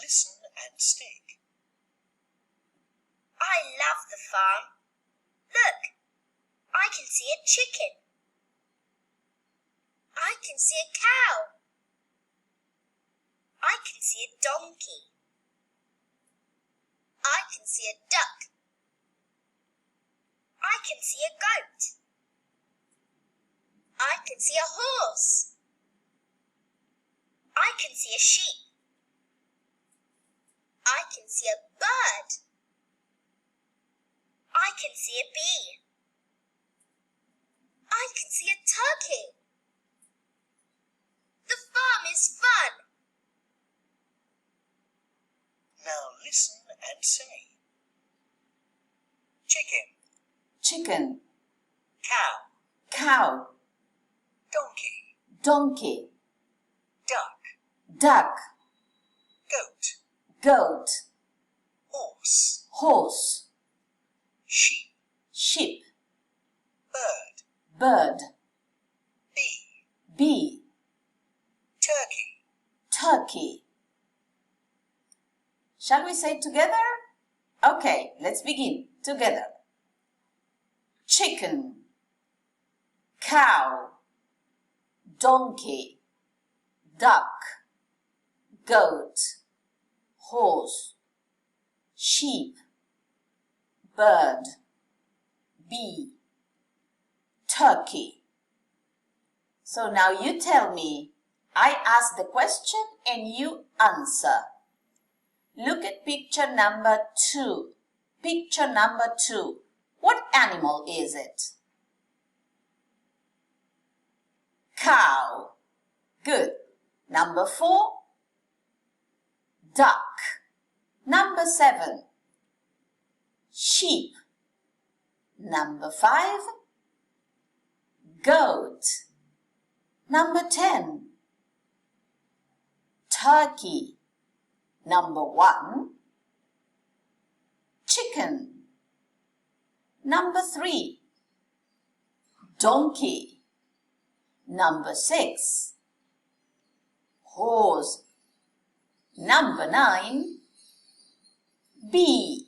listen and stick. I love the farm. Look, I can see a chicken. I can see a cow. I can see a donkey. I can see a duck. I can see a goat. I can see a horse. I can see a sheep. I can see a bird. I can see a bee. I can see a turkey. The farm is fun. Now listen and say. Chicken, Chicken, cow, cow, donkey, donkey, duck, duck, goat, goat, horse, horse, sheep, sheep, bird, bird, bee, bee, turkey. turkey. Shall we say it together? Okay, let's begin together. Chicken, cow, donkey, duck, goat, horse, sheep, bird, bee, turkey. So now you tell me, I ask the question and you answer. Look at picture number 2. Picture number 2. What animal is it? Cow. Good. Number 4. Duck. Number 7. Sheep. Number 5. Goat. Number 10. Turkey. Number 1. Chicken. Number 3. Donkey. Number 6. Horse. Number 9. Bee.